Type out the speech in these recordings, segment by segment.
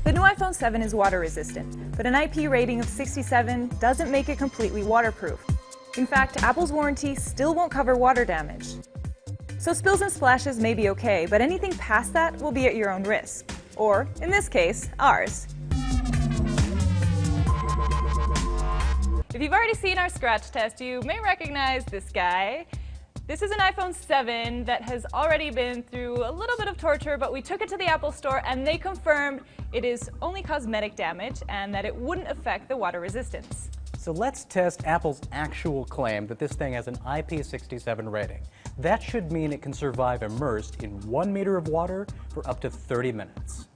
The new iPhone 7 is water resistant, but an IP rating of 67 doesn't make it completely waterproof. In fact, Apple's warranty still won't cover water damage. So spills and splashes may be okay, but anything past that will be at your own risk. Or, in this case, ours. If you've already seen our scratch test, you may recognize this guy. This is an iPhone 7 that has already been through a little bit of torture, but we took it to the Apple Store and they confirmed it is only cosmetic damage and that it wouldn't affect the water resistance. So let's test Apple's actual claim that this thing has an IP67 rating. That should mean it can survive immersed in 1 meter of water for up to 30 minutes.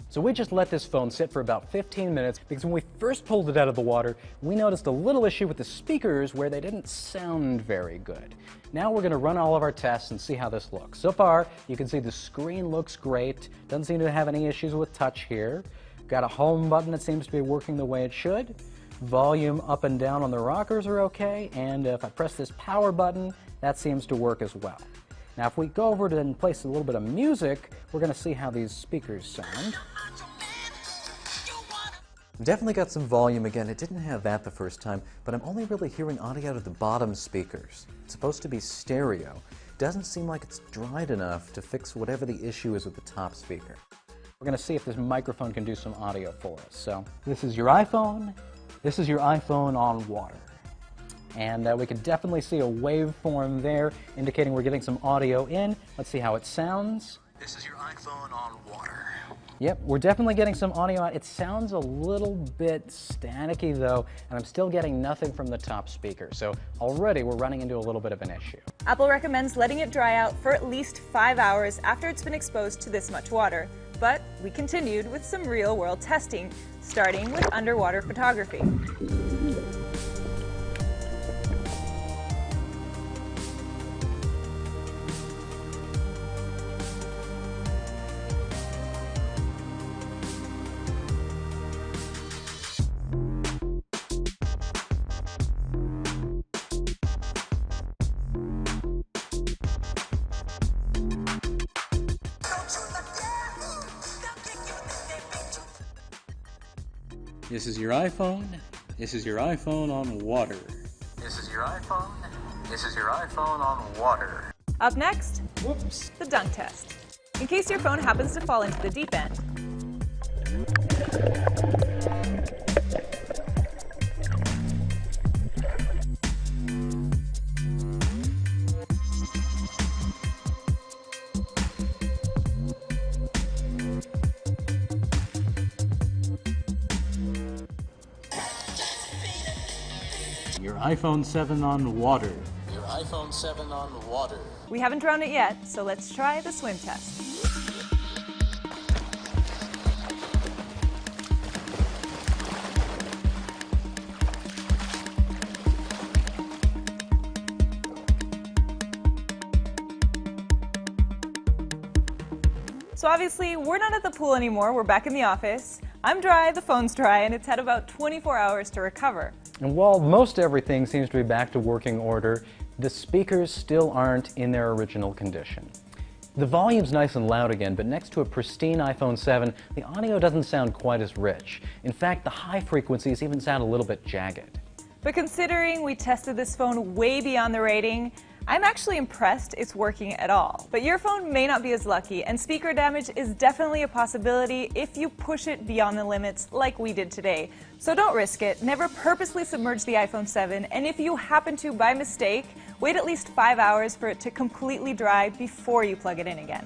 So we just let this phone sit for about 15 minutes because when we first pulled it out of the water, we noticed a little issue with the speakers where they didn't sound very good. Now we're going to run all of our tests and see how this looks. So far, you can see the screen looks great. Doesn't seem to have any issues with touch here. Got a home button that seems to be working the way it should. Volume up and down on the rockers are okay. And if I press this power button, that seems to work as well. Now if we go over to and place a little bit of music, we're going to see how these speakers sound. Definitely got some volume again. It didn't have that the first time, but I'm only really hearing audio out of the bottom speakers. It's supposed to be stereo. Doesn't seem like it's dried enough to fix whatever the issue is with the top speaker. We're going to see if this microphone can do some audio for us. So this is your iPhone. This is your iPhone on water. And we can definitely see a waveform there indicating we're getting some audio in. Let's see how it sounds. This is your iPhone on water. Yep, we're definitely getting some audio out. It sounds a little bit staticky though, and I'm still getting nothing from the top speaker. So already we're running into a little bit of an issue. Apple recommends letting it dry out for at least 5 hours after it's been exposed to this much water. But we continued with some real-world testing, starting with underwater photography. This is your iPhone. This is your iPhone on water. This is your iPhone. This is your iPhone on water. Up next, the dunk test. In case your phone happens to fall into the deep end. Your iPhone 7 on water. Your iPhone 7 on water. We haven't drowned it yet, so let's try the swim test. So obviously, we're not at the pool anymore, we're back in the office. I'm dry, the phone's dry, and it's had about 24 hours to recover. And while most everything seems to be back to working order, the speakers still aren't in their original condition. The volume's nice and loud again, but next to a pristine iPhone 7, the audio doesn't sound quite as rich. In fact, the high frequencies even sound a little bit jagged. But considering we tested this phone way beyond the rating, I'm actually impressed it's working at all. But your phone may not be as lucky, and speaker damage is definitely a possibility if you push it beyond the limits like we did today. So don't risk it. Never purposely submerge the iPhone 7, and if you happen to by mistake, wait at least 5 hours for it to completely dry before you plug it in again.